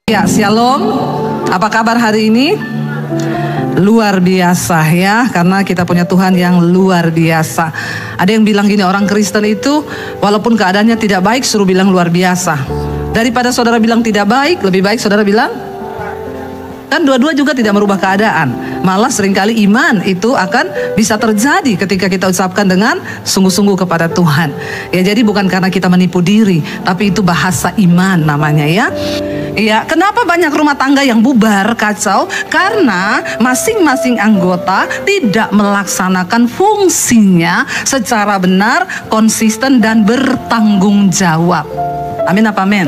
Ya, shalom. Apa kabar hari ini? Luar biasa ya, karena kita punya Tuhan yang luar biasa. Ada yang bilang gini, orang Kristen itu walaupun keadaannya tidak baik suruh bilang luar biasa. Daripada saudara bilang tidak baik, lebih baik saudara bilang, kan dua-dua juga tidak merubah keadaan. Malah seringkali iman itu akan bisa terjadi ketika kita ucapkan dengan sungguh-sungguh kepada Tuhan. Ya, jadi bukan karena kita menipu diri, tapi itu bahasa iman namanya ya. Ya, kenapa banyak rumah tangga yang bubar, kacau? Karena masing-masing anggota tidak melaksanakan fungsinya secara benar, konsisten dan bertanggung jawab. Amin apa amin?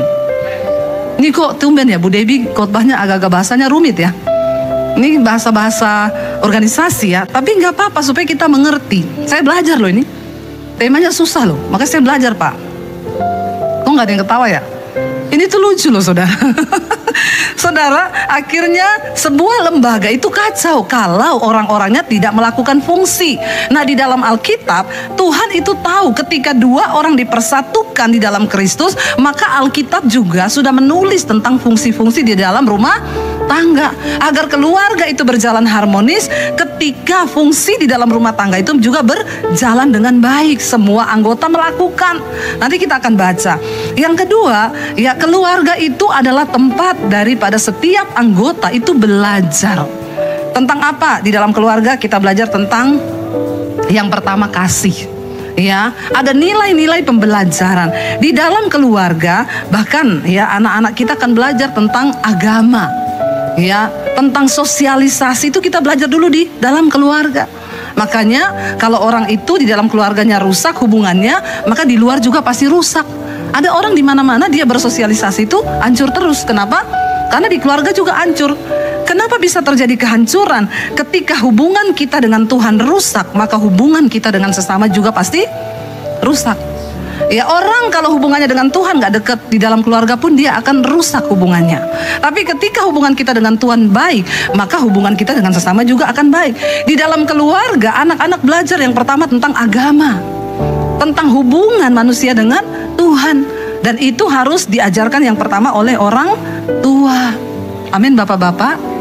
Ini kok tumben ya Bu Debbie khotbahnya agak-agak bahasanya rumit ya. Ini bahasa-bahasa organisasi ya, tapi nggak apa-apa supaya kita mengerti. Saya belajar loh ini. Temanya susah loh, makanya saya belajar Pak. Kok nggak ada yang ketawa ya? Ini tuh lucu loh saudara. Saudara, akhirnya sebuah lembaga itu kacau kalau orang-orangnya tidak melakukan fungsi. Nah, di dalam Alkitab, Tuhan itu tahu ketika dua orang dipersatukan di dalam Kristus, maka Alkitab juga sudah menulis tentang fungsi-fungsi di dalam rumah tangga. Agar keluarga itu berjalan harmonis, ketika fungsi di dalam rumah tangga itu juga berjalan dengan baik. Semua anggota melakukan. Nanti kita akan baca. Yang kedua, ya keluarga itu adalah tempat daripada setiap anggota itu belajar. Tentang apa? Di dalam keluarga kita belajar tentang yang pertama kasih. Ya, ada nilai-nilai pembelajaran di dalam keluarga. Bahkan ya anak-anak kita akan belajar tentang agama. Ya, tentang sosialisasi itu kita belajar dulu di dalam keluarga. Makanya kalau orang itu di dalam keluarganya rusak hubungannya, maka di luar juga pasti rusak. Ada orang di mana-mana dia bersosialisasi itu hancur terus. Kenapa? Karena di keluarga juga hancur. Kenapa bisa terjadi kehancuran? Ketika hubungan kita dengan Tuhan rusak, maka hubungan kita dengan sesama juga pasti rusak. Ya, orang kalau hubungannya dengan Tuhan gak dekat, di dalam keluarga pun dia akan rusak hubungannya. Tapi ketika hubungan kita dengan Tuhan baik, maka hubungan kita dengan sesama juga akan baik. Di dalam keluarga, anak-anak belajar yang pertama tentang agama, tentang hubungan manusia dengan Tuhan. Dan itu harus diajarkan yang pertama oleh orang tua. Amin Bapak-bapak.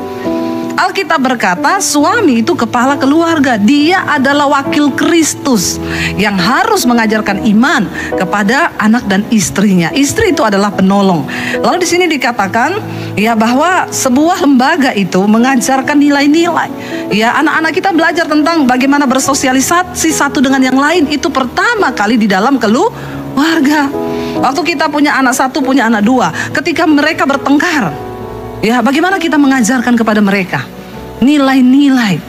Alkitab berkata suami itu kepala keluarga. Dia adalah wakil Kristus yang harus mengajarkan iman kepada anak dan istrinya. Istri itu adalah penolong. Lalu di sini dikatakan ya bahwa sebuah lembaga itu mengajarkan nilai-nilai. Ya, anak-anak kita belajar tentang bagaimana bersosialisasi satu dengan yang lain. Itu pertama kali di dalam keluarga. Waktu kita punya anak satu, punya anak dua, ketika mereka bertengkar, ya bagaimana kita mengajarkan kepada mereka nilai-nilai.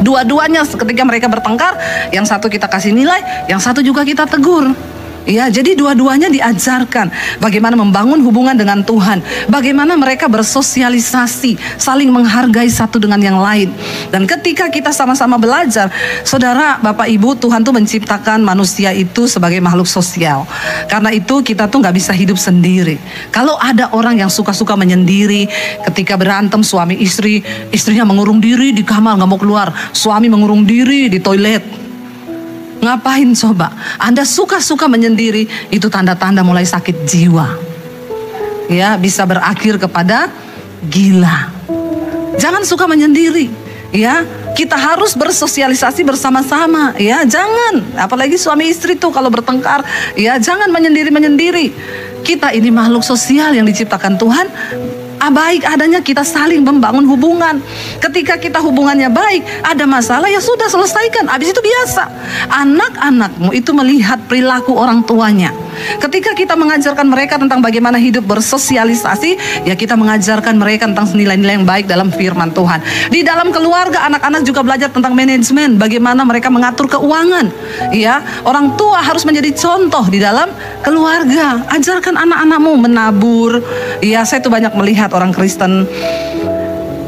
Dua-duanya ketika mereka bertengkar, yang satu kita kasih nilai, yang satu juga kita tegur. Ya, jadi dua-duanya diajarkan bagaimana membangun hubungan dengan Tuhan, bagaimana mereka bersosialisasi, saling menghargai satu dengan yang lain. Dan ketika kita sama-sama belajar, saudara, Bapak, Ibu, Tuhan tuh menciptakan manusia itu sebagai makhluk sosial. Karena itu kita tuh nggak bisa hidup sendiri. Kalau ada orang yang suka-suka menyendiri, ketika berantem suami istri, istrinya mengurung diri di kamar nggak mau keluar, suami mengurung diri di toilet. Ngapain coba? Anda suka-suka menyendiri, itu tanda-tanda mulai sakit jiwa. Ya, bisa berakhir kepada gila. Jangan suka menyendiri. Ya, kita harus bersosialisasi bersama-sama. Ya, jangan. Apalagi suami istri tuh kalau bertengkar, ya jangan menyendiri-menyendiri. Kita ini makhluk sosial yang diciptakan Tuhan. Baik adanya kita saling membangun hubungan. Ketika kita hubungannya baik, ada masalah ya sudah selesaikan. Habis itu biasa. Anak-anakmu itu melihat perilaku orang tuanya. Ketika kita mengajarkan mereka tentang bagaimana hidup bersosialisasi, ya kita mengajarkan mereka tentang nilai-nilai yang baik dalam firman Tuhan. Di dalam keluarga, anak-anak juga belajar tentang manajemen, bagaimana mereka mengatur keuangan. Ya, orang tua harus menjadi contoh di dalam keluarga. Ajarkan anak-anakmu menabur. Ya, saya tuh banyak melihat orang Kristen,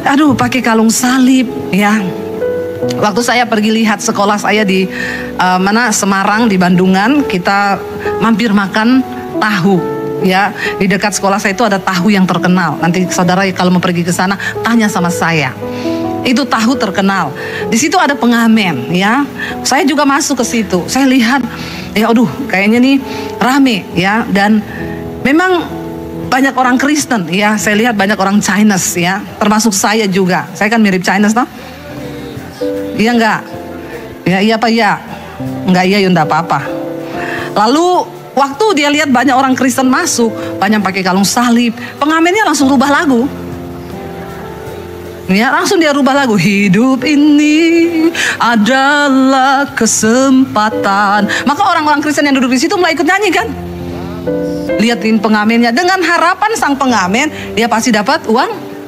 aduh pakai kalung salib ya. Waktu saya pergi lihat sekolah saya di Semarang, di Bandungan, kita mampir makan tahu ya. Di dekat sekolah saya itu ada tahu yang terkenal. Nanti saudara kalau mau pergi ke sana tanya sama saya. Itu tahu terkenal. Di situ ada pengamen ya. Saya juga masuk ke situ. Saya lihat ya aduh kayaknya nih rame ya, dan memang banyak orang Kristen, ya saya lihat banyak orang Chinese ya, termasuk saya juga. Saya kan mirip Chinese toh? Iya enggak? Ya iya apa iya? Enggak iya ya enggak apa-apa. Lalu waktu dia lihat banyak orang Kristen masuk, banyak pakai kalung salib, pengamennya langsung rubah lagu. Ya, langsung dia rubah lagu. Hidup ini adalah kesempatan. Maka orang-orang Kristen yang duduk di situ mulai ikut nyanyi kan? Lihatin pengamennya, dengan harapan sang pengamen dia pasti dapat uang.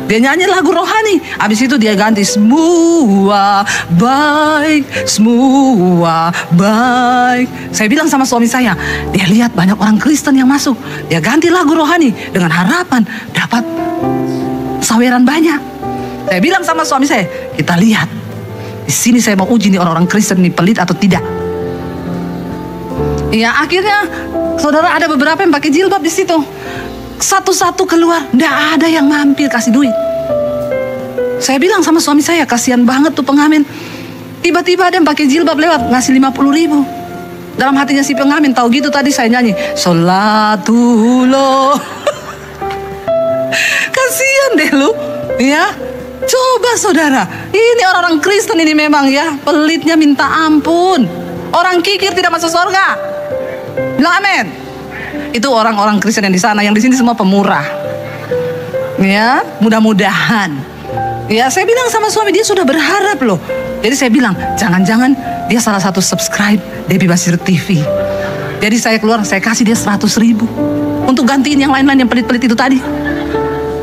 Dia nyanyi lagu rohani, habis itu dia ganti semua baik, semua baik. Saya bilang sama suami saya, dia lihat banyak orang Kristen yang masuk, dia ganti lagu rohani dengan harapan dapat saweran banyak. Saya bilang sama suami saya, kita lihat di sini saya mau uji nih orang-orang Kristen ini pelit atau tidak. Ya akhirnya saudara ada beberapa yang pakai jilbab di situ. Satu-satu keluar, nggak ada yang mampir kasih duit. Saya bilang sama suami saya, kasihan banget tuh pengamen. Tiba-tiba ada yang pakai jilbab lewat ngasih 50.000. Dalam hatinya si pengamen tahu gitu tadi saya nyanyi Sholatullah. Kasihan deh lu, ya. Coba saudara, ini orang-orang Kristen ini memang ya pelitnya minta ampun. Orang kikir tidak masuk surga. Bilang amin. Itu orang-orang Kristen yang di sana, yang di sini semua pemurah. Ya, mudah-mudahan. Ya, saya bilang sama suami, dia sudah berharap loh. Jadi saya bilang, jangan-jangan dia salah satu subscribe Debbie Basir TV. Jadi saya keluar, saya kasih dia 100.000 untuk gantiin yang lain-lain yang pelit-pelit itu tadi.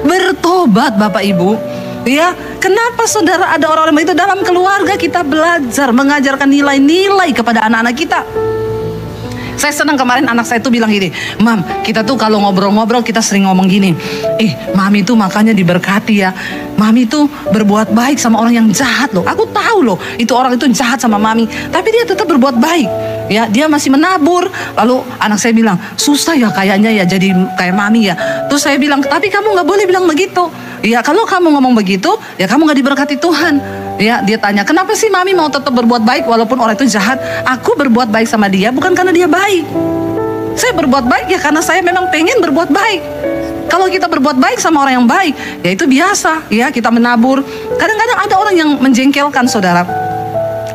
Bertobat Bapak Ibu. Ya, kenapa saudara ada orang-orang itu? Dalam keluarga kita belajar mengajarkan nilai-nilai kepada anak-anak kita. Saya senang kemarin anak saya tuh bilang gini, Mam, kita tuh kalau ngobrol-ngobrol kita sering ngomong gini, Mami tuh makanya diberkati ya, Mami tuh berbuat baik sama orang yang jahat loh. Aku tahu loh, itu orang itu jahat sama Mami, tapi dia tetap berbuat baik. Ya, dia masih menabur. Lalu anak saya bilang, susah ya kayaknya ya jadi kayak Mami ya. Terus saya bilang, tapi kamu nggak boleh bilang begitu. Ya kalau kamu ngomong begitu, ya kamu nggak diberkati Tuhan. Ya, dia tanya, kenapa sih Mami mau tetap berbuat baik walaupun orang itu jahat? Aku berbuat baik sama dia bukan karena dia baik. Saya berbuat baik ya karena saya memang pengen berbuat baik. Kalau kita berbuat baik sama orang yang baik, ya itu biasa. Ya, kita menabur. Kadang-kadang ada orang yang menjengkelkan saudara.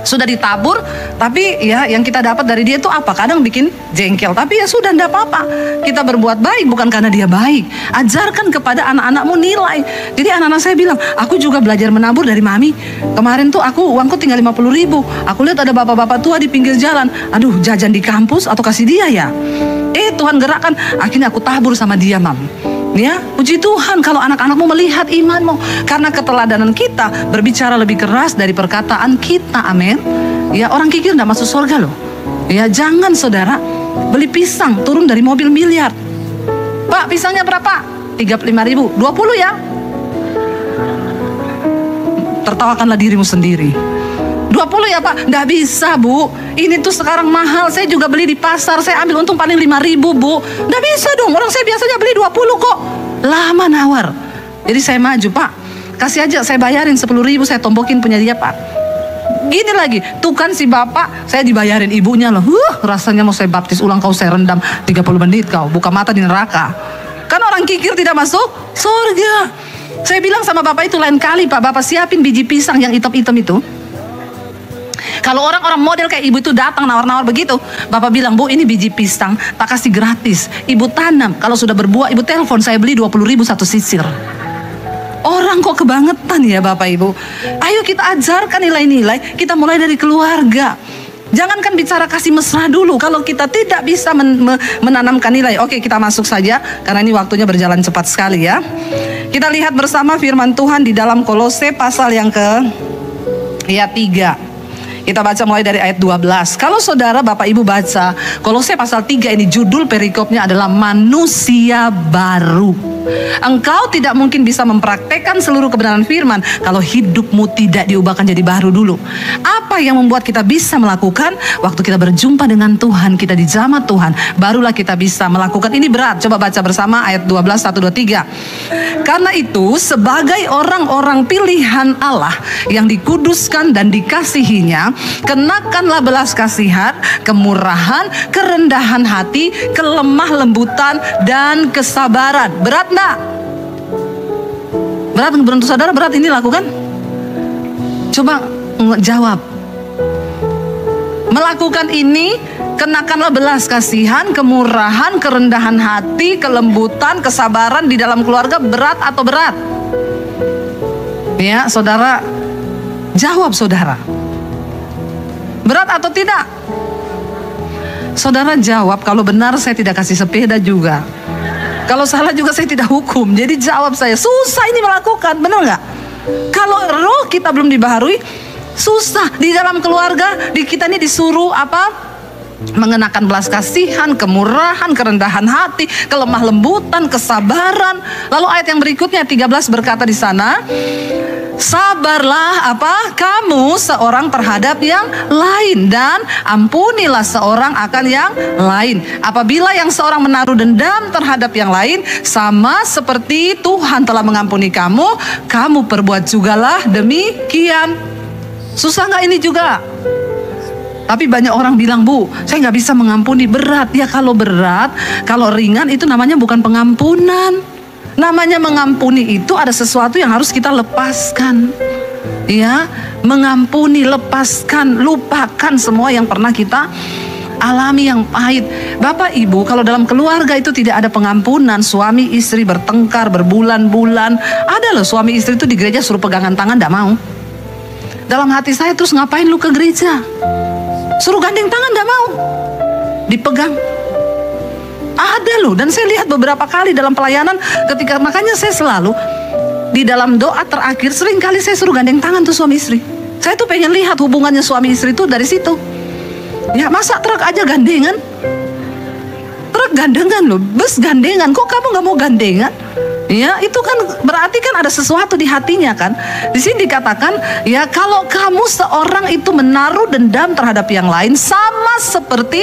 Sudah ditabur, tapi ya yang kita dapat dari dia itu apa? Kadang bikin jengkel, tapi ya sudah, enggak apa-apa. Kita berbuat baik bukan karena dia baik. Ajarkan kepada anak-anakmu nilai. Jadi anak-anak saya bilang, aku juga belajar menabur dari Mami. Kemarin tuh uangku tinggal 50.000. Aku lihat ada bapak-bapak tua di pinggir jalan. Aduh, jajan di kampus atau kasih dia ya. Tuhan gerakkan, akhirnya aku tabur sama dia, Mam. Ya, puji Tuhan kalau anak-anakmu melihat imanmu. Karena keteladanan kita berbicara lebih keras dari perkataan kita, amin. Ya, orang kikir gak masuk surga loh. Ya, jangan saudara beli pisang turun dari mobil miliar. Pak, pisangnya berapa? 35.000, 20 ya. Tertawakanlah dirimu sendiri. 20 ya Pak, nggak bisa Bu. Ini tuh sekarang mahal, saya juga beli di pasar, saya ambil untung paling 5.000 Bu. Nggak bisa dong, orang saya biasanya beli 20 kok. Lama nawar. Jadi saya maju, Pak, kasih aja, saya bayarin 10.000, saya tombokin punya dia Pak. Gini lagi, tuh kan si bapak, saya dibayarin ibunya loh. Rasanya mau saya baptis ulang kau, saya rendam 30 menit kau, buka mata di neraka. Kan orang kikir tidak masuk surga. Saya bilang sama bapak itu, lain kali Pak, bapak siapin biji pisang yang hitam-hitam itu. Kalau orang-orang model kayak ibu itu datang nawar-nawar begitu, bapak bilang, Bu, ini biji pisang, tak kasih gratis. Ibu tanam, kalau sudah berbuah, ibu telepon, saya beli 20.000 satu sisir. Orang kok kebangetan ya Bapak Ibu. Ayo kita ajarkan nilai-nilai, kita mulai dari keluarga. Jangankan bicara kasih mesra dulu, kalau kita tidak bisa menanamkan nilai. Oke, kita masuk saja, karena ini waktunya berjalan cepat sekali ya. Kita lihat bersama firman Tuhan di dalam Kolose pasal yang ke-3. Kita baca mulai dari ayat 12. Kalau saudara Bapak Ibu baca Kolose pasal 3 ini, judul perikopnya adalah manusia baru. Engkau tidak mungkin bisa mempraktekkan seluruh kebenaran firman kalau hidupmu tidak diubahkan jadi baru dulu. Apa yang membuat kita bisa melakukan? Waktu kita berjumpa dengan Tuhan, kita dijamah Tuhan, barulah kita bisa melakukan. Ini berat, coba baca bersama ayat 12, 1, 2, 3. Karena itu sebagai orang-orang pilihan Allah yang dikuduskan dan dikasihinya, kenakanlah belas kasihan, kemurahan, kerendahan hati, kelemah lembutan, dan kesabaran. Berat enggak? Berat untuk saudara, berat ini lakukan? Coba jawab. Melakukan ini, kenakanlah belas kasihan, kemurahan, kerendahan hati, kelembutan, kesabaran di dalam keluarga. Berat atau berat? Ya, saudara, jawab saudara. Berat atau tidak? Saudara jawab. Kalau benar saya tidak kasih sepeda juga. Kalau salah juga saya tidak hukum. Jadi jawab saya, susah ini melakukan, benar nggak? Kalau roh kita belum dibaharui, susah. Di dalam keluarga, di kita ini disuruh apa? Mengenakan belas kasihan, kemurahan, kerendahan hati, kelemah lembutan, kesabaran. Lalu ayat yang berikutnya 13 berkata di sana, sabarlah apa? Kamu seorang terhadap yang lain, dan ampunilah seorang akan yang lain. Apabila yang seorang menaruh dendam terhadap yang lain, sama seperti Tuhan telah mengampuni kamu, kamu perbuat jugalah demikian. Susah nggak ini juga? Tapi banyak orang bilang, Bu, saya nggak bisa mengampuni. Berat. Ya kalau berat, kalau ringan itu namanya bukan pengampunan. Namanya mengampuni itu ada sesuatu yang harus kita lepaskan. Ya, mengampuni, lepaskan, lupakan semua yang pernah kita alami yang pahit. Bapak Ibu, kalau dalam keluarga itu tidak ada pengampunan, suami istri bertengkar berbulan-bulan. Ada loh suami istri itu di gereja suruh pegangan tangan, tidak mau. Dalam hati saya, terus ngapain lu ke gereja? Suruh gandeng tangan, tidak mau. Dipegang. Ada loh, dan saya lihat beberapa kali dalam pelayanan ketika, makanya saya selalu di dalam doa terakhir sering kali saya suruh gandeng tangan tuh suami istri. Saya tuh pengen lihat hubungannya suami istri tuh dari situ. Ya masa truk aja gandengan? Truk gandengan loh, bus gandengan, kok kamu gak mau gandengan? Ya itu kan berarti kan ada sesuatu di hatinya kan. Di sini dikatakan ya kalau kamu seorang itu menaruh dendam terhadap yang lain, sama seperti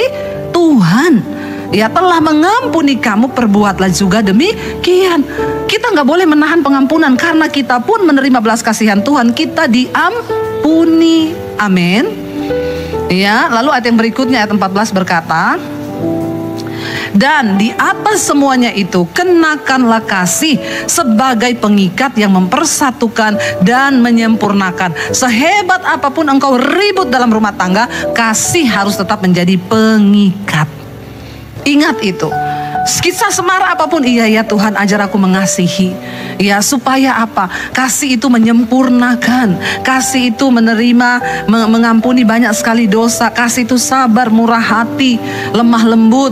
Tuhan ya telah mengampuni kamu, perbuatlah juga demikian. Kita nggak boleh menahan pengampunan, karena kita pun menerima belas kasihan Tuhan, kita diampuni. Amin. Ya, lalu ayat yang berikutnya ayat 14 berkata, dan di atas semuanya itu kenakanlah kasih sebagai pengikat yang mempersatukan dan menyempurnakan. Sehebat apapun engkau ribut dalam rumah tangga, kasih harus tetap menjadi pengikat. Ingat itu. Kisah semar apapun, iya ya Tuhan ajar aku mengasihi. Ya supaya apa? Kasih itu menyempurnakan. Kasih itu menerima, mengampuni banyak sekali dosa. Kasih itu sabar, murah hati, lemah lembut,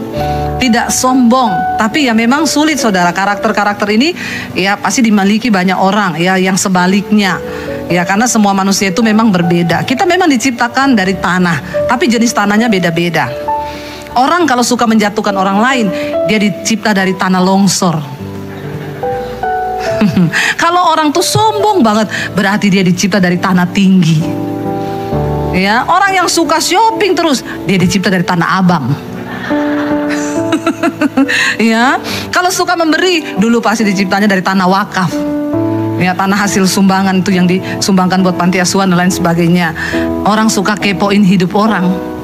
tidak sombong. Tapi ya memang sulit saudara, karakter-karakter ini ya pasti dimiliki banyak orang ya yang sebaliknya. Ya karena semua manusia itu memang berbeda. Kita memang diciptakan dari tanah, tapi jenis tanahnya beda-beda. Orang kalau suka menjatuhkan orang lain, dia dicipta dari tanah longsor. Kalau orang tuh sombong banget, berarti dia dicipta dari tanah tinggi. Ya, orang yang suka shopping terus, dia dicipta dari tanah abang. Ya, kalau suka memberi, dulu pasti diciptanya dari tanah wakaf. Ya, tanah hasil sumbangan itu yang disumbangkan buat panti asuhan dan lain sebagainya. Orang suka kepoin hidup orang,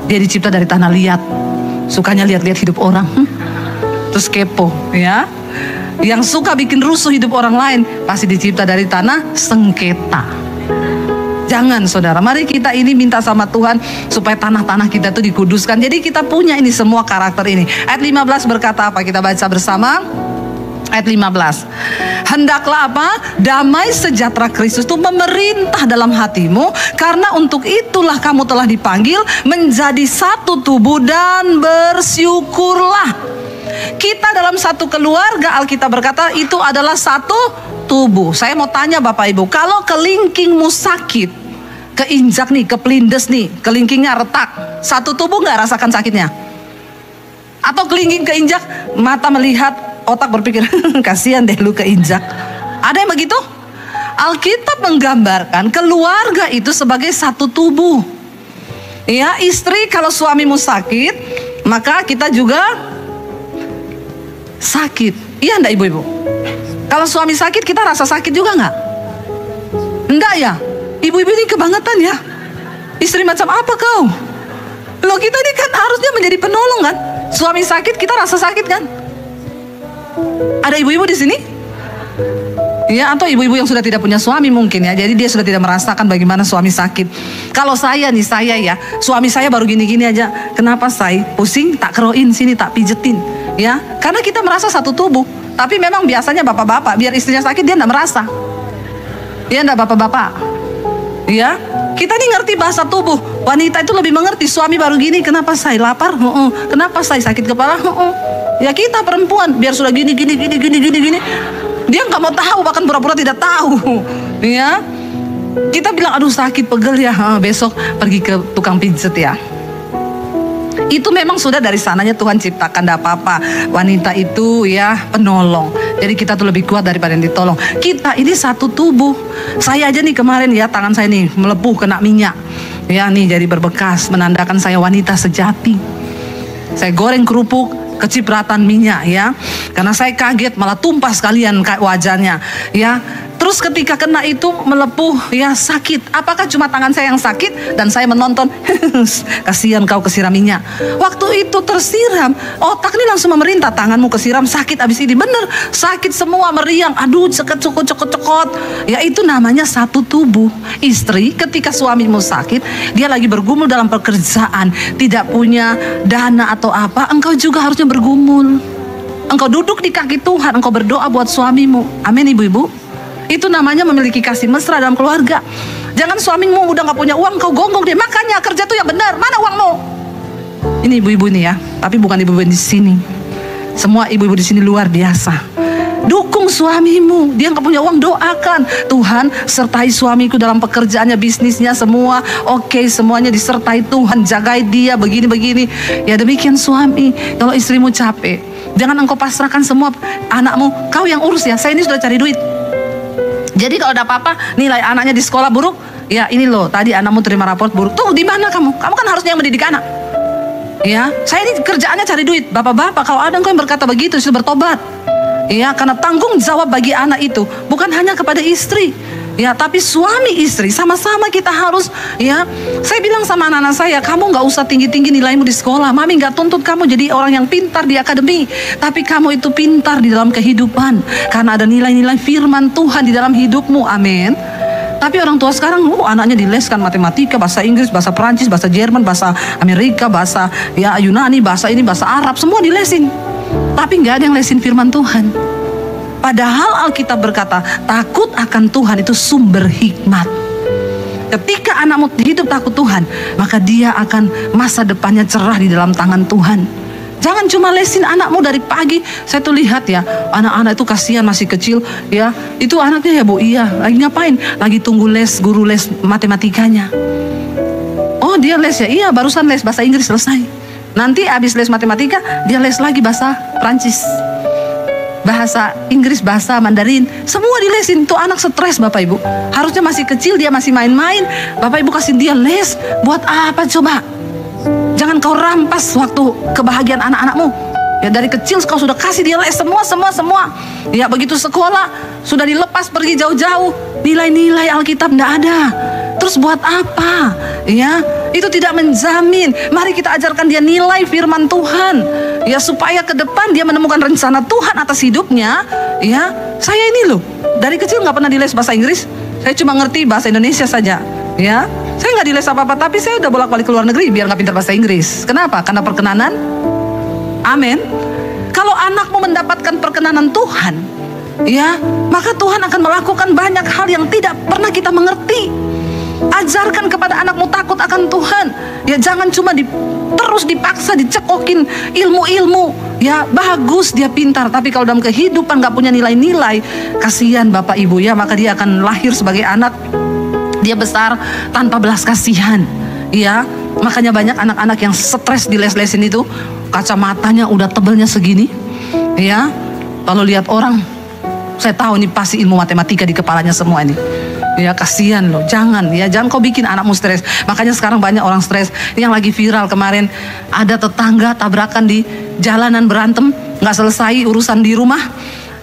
dia dicipta dari tanah liat. Sukanya lihat-lihat hidup orang, terus kepo, ya. Yang suka bikin rusuh hidup orang lain, pasti dicipta dari tanah sengketa. Jangan saudara, mari kita ini minta sama Tuhan supaya tanah-tanah kita itu dikuduskan. Jadi kita punya ini semua karakter ini. Ayat 15 berkata apa? Kita baca bersama. Ayat 15. Hendaklah apa? Damai sejahtera Kristus itu memerintah dalam hatimu, karena untuk itulah kamu telah dipanggil menjadi satu tubuh, dan bersyukurlah. Kita dalam satu keluarga, Alkitab berkata itu adalah satu tubuh. Saya mau tanya Bapak Ibu, kalau kelingkingmu sakit, keinjak nih, kepelindes nih, kelingkingnya retak, satu tubuh nggak rasakan sakitnya? Atau kelingking keinjak, mata melihat, otak berpikir, kasihan deh lu keinjak. Ada yang begitu? Alkitab menggambarkan keluarga itu sebagai satu tubuh. Ya, istri kalau suamimu sakit, maka kita juga sakit. Iya enggak ibu-ibu? Kalau suami sakit, kita rasa sakit juga enggak? Enggak ya? Ibu-ibu ini kebangetan ya? Istri macam apa kau? Loh, kita ini kan harusnya menjadi penolong kan? Suami sakit, kita rasa sakit kan? Ada ibu-ibu di sini? Ya, atau ibu-ibu yang sudah tidak punya suami mungkin ya. Jadi dia sudah tidak merasakan bagaimana suami sakit. Kalau saya ya, suami saya baru gini-gini aja. Kenapa saya pusing, tak keroin sini, tak pijetin. Ya, karena kita merasa satu tubuh. Tapi memang biasanya bapak-bapak, biar istrinya sakit dia enggak merasa. Ya enggak bapak-bapak? Ya, kita nih ngerti bahasa tubuh. Wanita itu lebih mengerti. Suami baru gini, kenapa saya lapar? Kenapa saya sakit kepala? Ya kita perempuan, biar sudah gini. Dia nggak mau tahu, bahkan pura-pura tidak tahu. Ya, kita bilang aduh sakit pegel ya, besok pergi ke tukang pijet ya. Itu memang sudah dari sananya Tuhan ciptakan, tidak apa-apa. Wanita itu ya penolong. Jadi kita tuh lebih kuat daripada yang ditolong. Kita ini satu tubuh. Saya aja nih kemarin ya, tangan saya nih melepuh kena minyak. Ya nih jadi berbekas, menandakan saya wanita sejati. Saya goreng kerupuk, kecipratan minyak ya, karena saya kaget malah tumpah sekalian wajahnya ya. Terus ketika kena itu melepuh ya, sakit. Apakah cuma tangan saya yang sakit dan saya menonton? Kasihan kau kesiram minyak. Waktu itu tersiram, otak ini langsung memerintah, tanganmu kesiram, sakit abis ini. Bener, sakit semua, meriang, aduh cekot. Ya itu namanya satu tubuh. Istri ketika suamimu sakit, dia lagi bergumul dalam pekerjaan, tidak punya dana atau apa, engkau juga harusnya bergumul. Engkau duduk di kaki Tuhan, engkau berdoa buat suamimu. Amin ibu-ibu. Itu namanya memiliki kasih mesra dalam keluarga. Jangan suamimu udah gak punya uang, kau gonggong dia. Makanya kerja tuh yang benar. Mana uangmu? Ini ibu-ibu nih ya, tapi bukan ibu-ibu di sini. Semua ibu-ibu di sini luar biasa. Dukung suamimu. Dia gak punya uang, doakan. Tuhan sertai suamiku dalam pekerjaannya, bisnisnya, semua oke, semuanya disertai Tuhan. Jagai dia begini-begini. Ya demikian suami. Kalau istrimu capek, jangan engkau pasrahkan semua anakmu. Kau yang urus ya, saya ini sudah cari duit. Jadi kalau ada apa-apa, nilai anaknya di sekolah buruk, ya ini loh, tadi anakmu terima raport buruk. Tuh di mana kamu? Kamu kan harusnya yang mendidik anak. Ya, saya ini kerjaannya cari duit. Bapak-bapak, kalau ada engkau yang berkata begitu, sudah bertobat. Ya, karena tanggung jawab bagi anak itu bukan hanya kepada istri. Ya, tapi suami istri sama-sama kita harus ya. Saya bilang sama anak-anak saya, kamu gak usah tinggi-tinggi nilaimu di sekolah. Mami gak tuntut kamu jadi orang yang pintar di akademi, tapi kamu itu pintar di dalam kehidupan, karena ada nilai-nilai firman Tuhan di dalam hidupmu. Amin. Tapi orang tua sekarang, anaknya dileskan matematika, bahasa Inggris, bahasa Perancis, bahasa Jerman, bahasa Amerika, bahasa ya Yunani, bahasa ini, bahasa Arab, semua dilesin. Tapi gak ada yang lesin firman Tuhan. Padahal Alkitab berkata, takut akan Tuhan itu sumber hikmat. Ketika anakmu hidup takut Tuhan, maka dia akan masa depannya cerah di dalam tangan Tuhan. Jangan cuma lesin anakmu dari pagi. Saya tuh lihat ya, anak-anak itu kasihan masih kecil ya. Itu anaknya ya bu, iya lagi ngapain? Lagi tunggu les, guru les matematikanya. Oh dia les ya, iya barusan les bahasa Inggris selesai. Nanti habis les matematika, dia les lagi bahasa Prancis, bahasa Inggris, bahasa Mandarin, semua dilesin. Tuh anak stres Bapak Ibu. Harusnya masih kecil, dia masih main-main. Bapak Ibu kasih dia les, buat apa coba? Jangan kau rampas waktu kebahagiaan anak-anakmu. Ya dari kecil kau sudah kasih dia les semua. Ya begitu sekolah, sudah dilepas pergi jauh-jauh. Nilai-nilai Alkitab tidak ada. Terus buat apa? Ya, itu tidak menjamin. Mari kita ajarkan dia nilai firman Tuhan. Ya supaya ke depan dia menemukan rencana Tuhan atas hidupnya. Ya, saya ini loh dari kecil nggak pernah diles bahasa Inggris. Saya cuma ngerti bahasa Indonesia saja. Ya, saya nggak diles apa-apa. Tapi saya udah bolak-balik ke luar negeri biar nggak pintar bahasa Inggris. Kenapa? Karena perkenanan. Amin. Kalau anakmu mendapatkan perkenanan Tuhan, ya, maka Tuhan akan melakukan banyak hal yang tidak pernah kita mengerti. Ajarkan kepada anakmu takut akan Tuhan. Ya jangan cuma terus dipaksa dicekokin ilmu-ilmu. Ya bagus dia pintar, tapi kalau dalam kehidupan gak punya nilai-nilai, kasihan Bapak Ibu ya, maka dia akan lahir sebagai anak, dia besar tanpa belas kasihan. Ya, makanya banyak anak-anak yang stres di les-lesin itu, kacamatanya udah tebelnya segini. Ya, kalau lihat orang, saya tahu ini pasti ilmu matematika di kepalanya semua ini. Ya kasihan loh, jangan kau bikin anakmu stres. Makanya sekarang banyak orang stres. Yang lagi viral kemarin, ada tetangga tabrakan di jalanan berantem, nggak selesai urusan di rumah.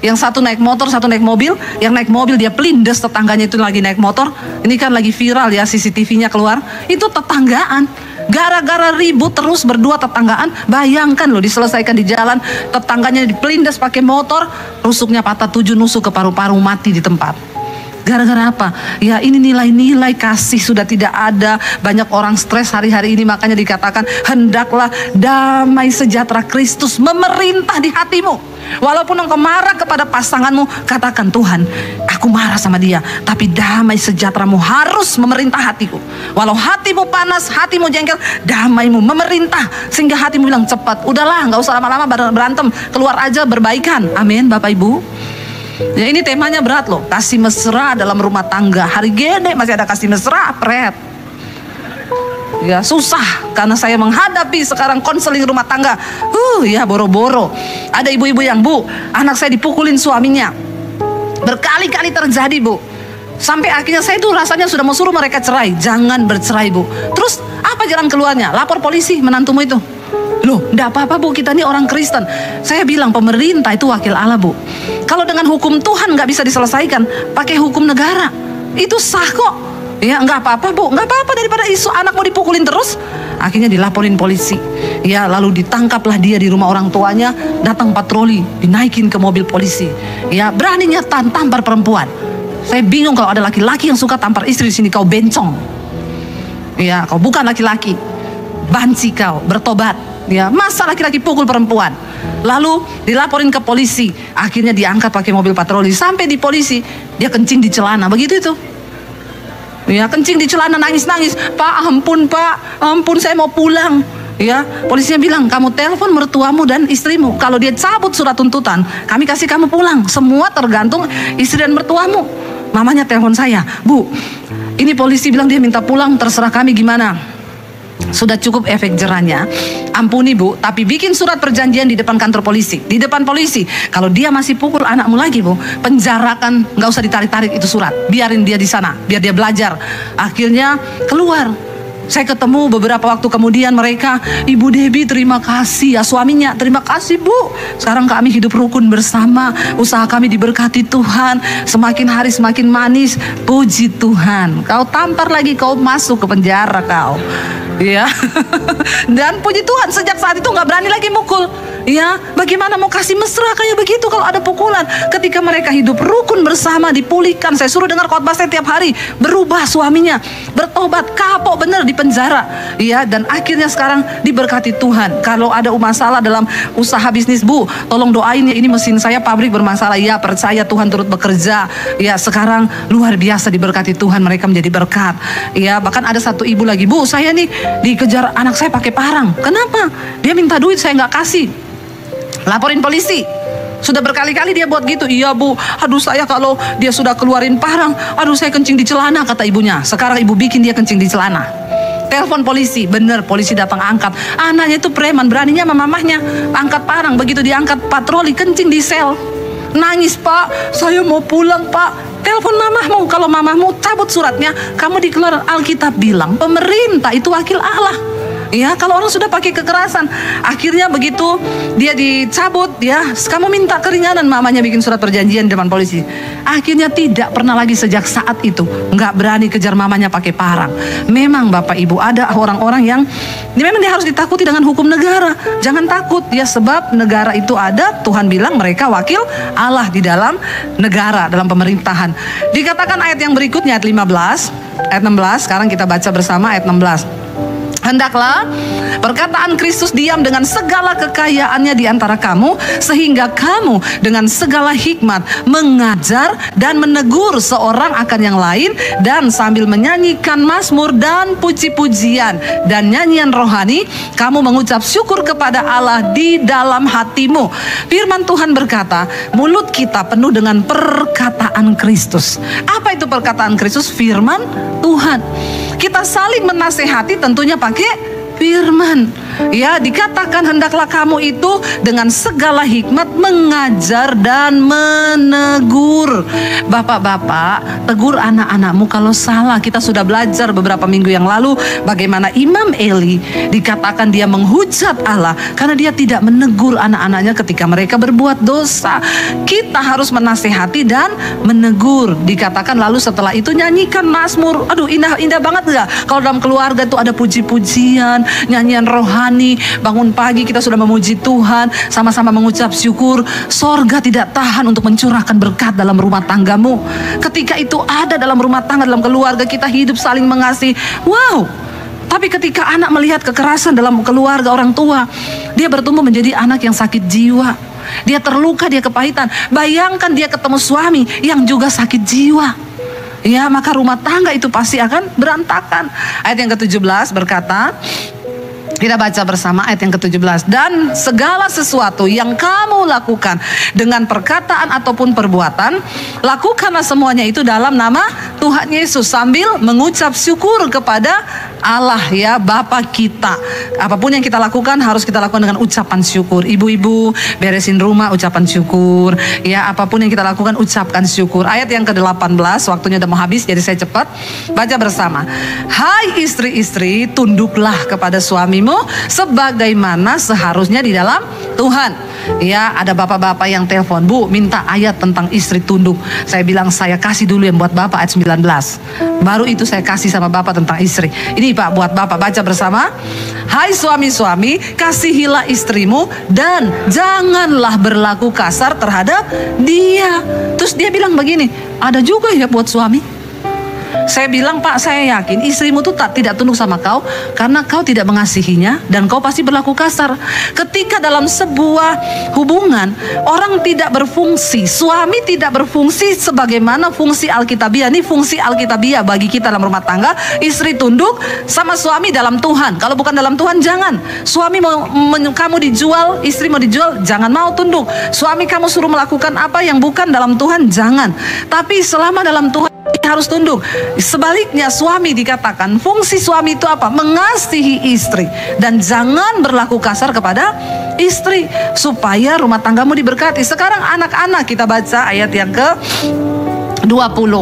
Yang satu naik motor, satu naik mobil. Yang naik mobil dia pelindes tetangganya itu lagi naik motor. Ini kan lagi viral ya, CCTV-nya keluar. Itu tetanggaan. Gara-gara ribut terus berdua tetanggaan. Bayangkan loh, diselesaikan di jalan. Tetangganya dipelindes pakai motor. Rusuknya patah 7 nusuk ke paru-paru, mati di tempat. Gara-gara apa? Ya ini nilai-nilai kasih sudah tidak ada. Banyak orang stres hari-hari ini, makanya dikatakan hendaklah damai sejahtera Kristus memerintah di hatimu. Walaupun engkau marah kepada pasanganmu, katakan, Tuhan, aku marah sama dia, tapi damai sejahteramu harus memerintah hatiku. Walau hatimu panas, hatimu jengkel, damaimu memerintah. Sehingga hatimu bilang, cepat, udahlah, gak usah lama-lama berantem, keluar aja berbaikan. Amin, Bapak Ibu. Ya ini temanya berat loh, kasih mesra dalam rumah tangga. Hari gede masih ada kasih mesra, pret. Ya susah, karena saya menghadapi sekarang konseling rumah tangga. Ya boro-boro. Ada ibu-ibu yang, Bu, anak saya dipukulin suaminya. Berkali-kali terjadi, Bu. Sampai akhirnya saya tuh rasanya sudah mau suruh mereka cerai. Jangan bercerai, Bu. Terus apa jalan keluarnya? Lapor polisi menantumu itu. Loh, enggak apa-apa, Bu, kita ini orang Kristen. Saya bilang pemerintah itu wakil Allah, Bu. Kalau dengan hukum Tuhan nggak bisa diselesaikan, pakai hukum negara. Itu sah kok. Ya, nggak apa-apa, Bu. Nggak apa-apa daripada isu anak mau dipukulin terus. Akhirnya dilaporin polisi. Ya, lalu ditangkaplah dia di rumah orang tuanya. Datang patroli, dinaikin ke mobil polisi. Ya, beraninya tampar perempuan. Saya bingung kalau ada laki-laki yang suka tampar istri di sini. Kau bencong. Ya, kau bukan laki-laki. Banci kau, bertobat. Ya, masa laki-laki pukul perempuan. Lalu dilaporin ke polisi. Akhirnya diangkat pakai mobil patroli. Sampai di polisi, dia kencing di celana. Begitu itu. Ya, kencing di celana, nangis-nangis. Pak, ampun Pak, ampun, saya mau pulang. Ya, polisinya bilang, kamu telepon mertuamu dan istrimu. Kalau dia cabut surat tuntutan, kami kasih kamu pulang. Semua tergantung istri dan mertuamu. Mamanya telepon saya, Bu, ini polisi bilang dia minta pulang, terserah kami gimana. Sudah cukup efek jerahnya. Ampuni, Bu, tapi bikin surat perjanjian di depan kantor polisi. Di depan polisi. Kalau dia masih pukul anakmu lagi, Bu, penjarakan, nggak usah ditarik-tarik itu surat. Biarin dia di sana, biar dia belajar. Akhirnya keluar. Saya ketemu beberapa waktu kemudian mereka, Ibu Debbie terima kasih ya, suaminya, terima kasih Bu, sekarang kami hidup rukun bersama, usaha kami diberkati Tuhan, semakin hari semakin manis, puji Tuhan. Kau tampar lagi, kau masuk ke penjara kau. Ya. Dan puji Tuhan sejak saat itu nggak berani lagi mukul. Ya, bagaimana mau kasih mesra kayak begitu kalau ada pukulan? Ketika mereka hidup rukun bersama, dipulihkan. Saya suruh dengar khotbah saya tiap hari. Berubah suaminya, bertobat, kapok bener di penjara. Ya, dan akhirnya sekarang diberkati Tuhan. Kalau ada masalah dalam usaha bisnis, Bu, tolong doain ya, ini mesin saya pabrik bermasalah. Ya, percaya Tuhan turut bekerja. Ya, sekarang luar biasa diberkati Tuhan, mereka menjadi berkat. Ya, bahkan ada satu ibu lagi, Bu, saya nih dikejar anak saya pakai parang. Kenapa? Dia minta duit, saya nggak kasih. Laporin polisi. Sudah berkali-kali dia buat gitu. Iya Bu, aduh saya kalau dia sudah keluarin parang, aduh saya kencing di celana, kata ibunya. Sekarang ibu bikin dia kencing di celana. Telepon polisi, bener, polisi datang angkat. Anaknya itu preman, beraninya sama mamahnya angkat parang. Begitu diangkat, patroli kencing di sel. Nangis, Pak, saya mau pulang Pak. Telepon mamahmu, kalau mamahmu cabut suratnya, kamu dikeluarin. Alkitab bilang pemerintah itu wakil Allah. Ya, kalau orang sudah pakai kekerasan, akhirnya begitu dia dicabut, ya, kamu minta keringanan, mamanya bikin surat perjanjian di depan polisi. Akhirnya tidak pernah lagi sejak saat itu nggak berani kejar mamanya pakai parang. Memang Bapak Ibu ada orang-orang yang memang dia harus ditakuti dengan hukum negara. Jangan takut ya, sebab negara itu ada. Tuhan bilang mereka wakil Allah di dalam negara, dalam pemerintahan. Dikatakan ayat yang berikutnya, ayat 15, ayat 16. Sekarang kita baca bersama ayat 16. Hendaklah perkataan Kristus diam dengan segala kekayaannya di antara kamu, sehingga kamu dengan segala hikmat mengajar dan menegur seorang akan yang lain, dan sambil menyanyikan mazmur dan puji-pujian dan nyanyian rohani, kamu mengucap syukur kepada Allah di dalam hatimu. Firman Tuhan berkata, mulut kita penuh dengan perkataan Kristus. Apa itu perkataan Kristus? Firman Tuhan. Kita saling menasehati tentunya pakai firman. Ya, dikatakan hendaklah kamu itu dengan segala hikmat mengajar dan menegur. Bapak-bapak, tegur anak-anakmu kalau salah. Kita sudah belajar beberapa minggu yang lalu bagaimana Imam Eli dikatakan dia menghujat Allah karena dia tidak menegur anak-anaknya ketika mereka berbuat dosa. Kita harus menasihati dan menegur. Dikatakan lalu setelah itu nyanyikan mazmur. Aduh, indah banget nggak? Kalau dalam keluarga itu ada puji-pujian, nyanyian rohani. Bangun pagi kita sudah memuji Tuhan, sama-sama mengucap syukur. Sorga tidak tahan untuk mencurahkan berkat dalam rumah tanggamu. Ketika itu ada dalam rumah tangga, dalam keluarga kita hidup saling mengasihi. Wow. Tapi ketika anak melihat kekerasan dalam keluarga orang tua, dia bertumbuh menjadi anak yang sakit jiwa. Dia terluka, dia kepahitan. Bayangkan dia ketemu suami yang juga sakit jiwa. Ya, maka rumah tangga itu pasti akan berantakan. Ayat yang ke-17 berkata, kita baca bersama ayat yang ke-17. Dan segala sesuatu yang kamu lakukan dengan perkataan ataupun perbuatan, lakukanlah semuanya itu dalam nama Tuhan Yesus sambil mengucap syukur kepada Allah, ya, Bapa kita. Apapun yang kita lakukan harus kita lakukan dengan ucapan syukur. Ibu-ibu beresin rumah, ucapan syukur. Ya, apapun yang kita lakukan ucapkan syukur. Ayat yang ke-18, waktunya udah mau habis jadi saya cepat. Baca bersama. Hai istri-istri, tunduklah kepada suamimu sebagaimana seharusnya di dalam Tuhan. Ya, ada bapak-bapak yang telepon, Bu, minta ayat tentang istri tunduk. Saya bilang saya kasih dulu yang buat bapak ayat 19. Baru itu saya kasih sama bapak tentang istri. Ini Pak buat bapak, baca bersama. Hai suami-suami, kasihilah istrimu dan janganlah berlaku kasar terhadap dia. Terus dia bilang begini, ada juga ya buat suami. Saya bilang, Pak, saya yakin istrimu tuh tidak tunduk sama kau karena kau tidak mengasihinya dan kau pasti berlaku kasar. Ketika dalam sebuah hubungan orang tidak berfungsi, suami tidak berfungsi sebagaimana fungsi Alkitabiah. Ini fungsi Alkitabiah bagi kita dalam rumah tangga. Istri tunduk sama suami dalam Tuhan. Kalau bukan dalam Tuhan jangan. Suami kamu dijual, istri mau dijual, jangan mau tunduk. Suami kamu suruh melakukan apa yang bukan dalam Tuhan, jangan. Tapi selama dalam Tuhan harus tunduk. Sebaliknya suami dikatakan fungsi suami itu apa? Mengasihi istri dan jangan berlaku kasar kepada istri supaya rumah tanggamu diberkati. Sekarang anak-anak, kita baca ayat yang ke-20.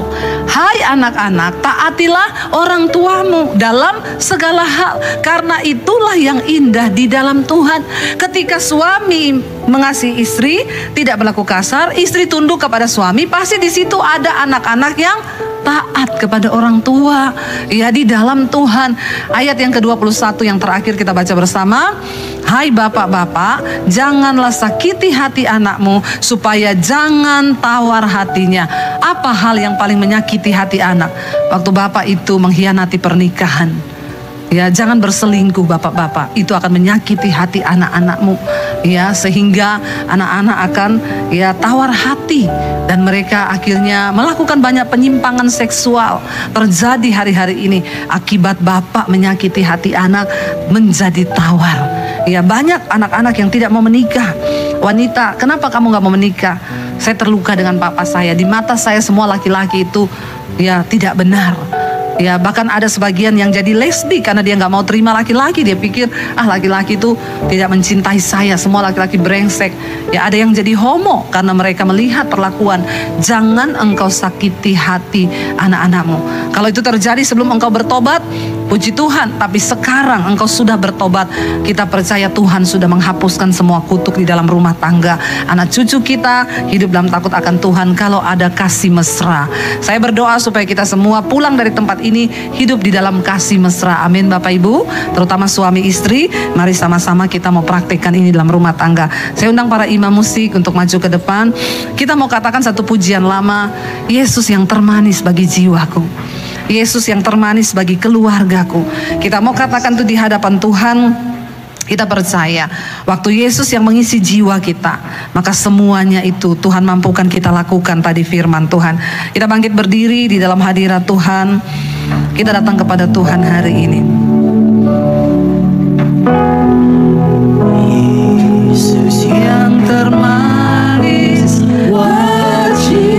Hai anak-anak, taatilah orang tuamu dalam segala hal, karena itulah yang indah di dalam Tuhan. Ketika suami mengasihi istri, tidak berlaku kasar, istri tunduk kepada suami, pasti di situ ada anak-anak yang taat kepada orang tua, ya, di dalam Tuhan. Ayat yang ke-21 yang terakhir kita baca bersama. Hai bapak-bapak, janganlah sakiti hati anakmu supaya jangan tawar hatinya. Apa hal yang paling menyakiti hati anak? Waktu bapak itu mengkhianati pernikahan. Ya, jangan berselingkuh bapak-bapak, itu akan menyakiti hati anak-anakmu. Ya, sehingga anak-anak akan ya tawar hati dan mereka akhirnya melakukan banyak penyimpangan seksual. Terjadi hari-hari ini akibat bapak menyakiti hati anak menjadi tawar. Ya, banyak anak-anak yang tidak mau menikah. Wanita, kenapa kamu gak mau menikah? Saya terluka dengan papa saya. Di mata saya semua laki-laki itu ya tidak benar. Ya, bahkan ada sebagian yang jadi lesbi karena dia nggak mau terima laki-laki. Dia pikir, laki-laki itu tidak mencintai saya, semua laki-laki brengsek. Ya, ada yang jadi homo karena mereka melihat perlakuan. Jangan engkau sakiti hati anak-anakmu. Kalau itu terjadi sebelum engkau bertobat, puji Tuhan. Tapi sekarang engkau sudah bertobat, kita percaya Tuhan sudah menghapuskan semua kutuk di dalam rumah tangga. Anak cucu kita hidup dalam takut akan Tuhan kalau ada kasih mesra. Saya berdoa supaya kita semua pulang dari tempat ini hidup di dalam kasih mesra. Amin Bapak Ibu, terutama suami istri. Mari sama-sama kita mau praktekkan ini dalam rumah tangga. Saya undang para imam musik untuk maju ke depan. Kita mau katakan satu pujian lama. Yesus yang termanis bagi jiwaku, Yesus yang termanis bagi keluargaku. Kita mau katakan itu di hadapan Tuhan. Kita percaya waktu Yesus yang mengisi jiwa kita, maka semuanya itu Tuhan mampukan kita lakukan. Tadi firman Tuhan. Kita bangkit berdiri di dalam hadirat Tuhan. Kita datang kepada Tuhan hari ini. Yesus yang termanis jiwaku.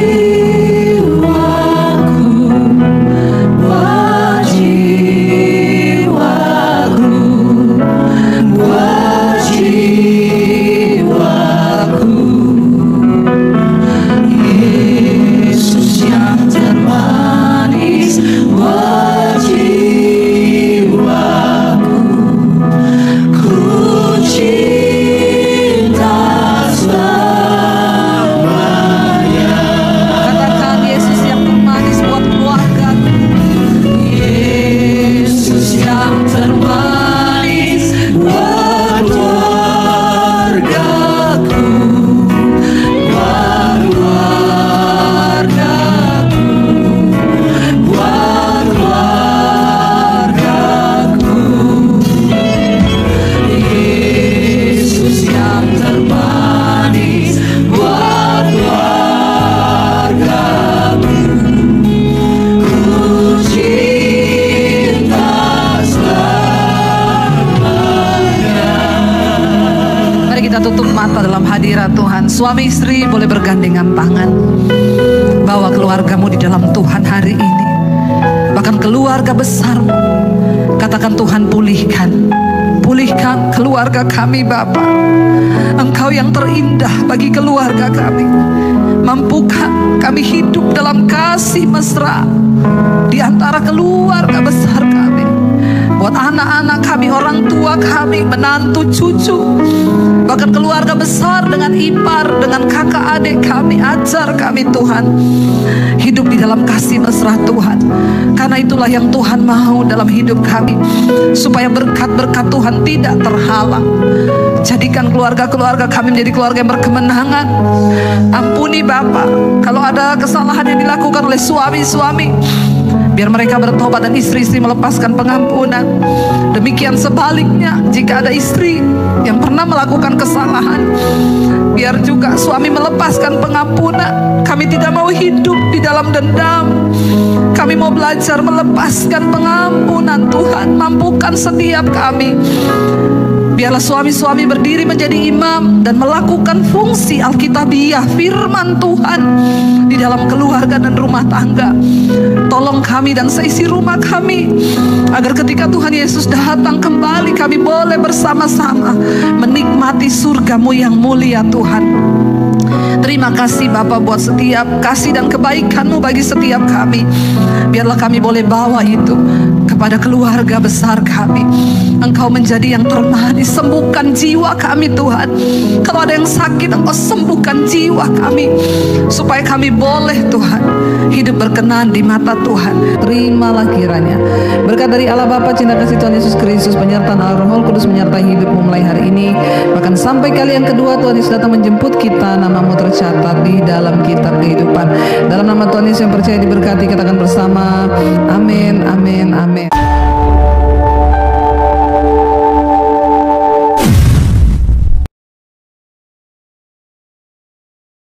menyapa dalam hadirat Tuhan. Suami istri boleh bergandengan tangan. Bawa keluargamu di dalam Tuhan hari ini. Bahkan keluarga besarmu. Katakan, Tuhan pulihkan. Pulihkan keluarga kami Bapa. Engkau yang terindah bagi keluarga kami. Mampukan kami hidup dalam kasih mesra di antara keluarga besar kami. Buat anak-anak kami, orang tua kami, menantu, cucu, bahkan keluarga besar dengan ipar, dengan kakak adik kami. Ajar kami Tuhan hidup di dalam kasih mesra Tuhan. Karena itulah yang Tuhan mau dalam hidup kami, supaya berkat-berkat Tuhan tidak terhalang. Jadikan keluarga-keluarga kami menjadi keluarga yang berkemenangan. Ampuni Bapa kalau ada kesalahan yang dilakukan oleh suami-suami, biar mereka bertobat dan istri-istri melepaskan pengampunan. Demikian sebaliknya, jika ada istri yang pernah melakukan kesalahan, biar juga suami melepaskan pengampunan. Kami tidak mau hidup di dalam dendam. Kami mau belajar melepaskan pengampunan. Tuhan, mampukan setiap kami. Biarlah suami-suami berdiri menjadi imam dan melakukan fungsi Alkitabiah, firman Tuhan di dalam keluarga dan rumah tangga. Tolong kami dan seisi rumah kami, agar ketika Tuhan Yesus datang kembali, kami boleh bersama-sama menikmati surga-Mu yang mulia Tuhan. Terima kasih Bapa buat setiap kasih dan kebaikan-Mu bagi setiap kami. Biarlah kami boleh bawa itu kepada keluarga besar kami. Engkau menjadi yang termanis. Sembuhkan jiwa kami Tuhan. Kalau ada yang sakit, Engkau sembuhkan jiwa kami, supaya kami boleh Tuhan hidup berkenan di mata Tuhan. Terimalah kiranya berkat dari Allah Bapa, cinta kasih Tuhan Yesus Kristus, penyertaan Allah Roh Kudus menyertai hidupmu mulai hari ini, bahkan sampai kali yang kedua Tuhan Yesus datang menjemput kita. Namamu tercatat di dalam kitab kehidupan. Dalam nama Tuhan Yesus yang percaya diberkati, katakan bersama, amin, amin, amin.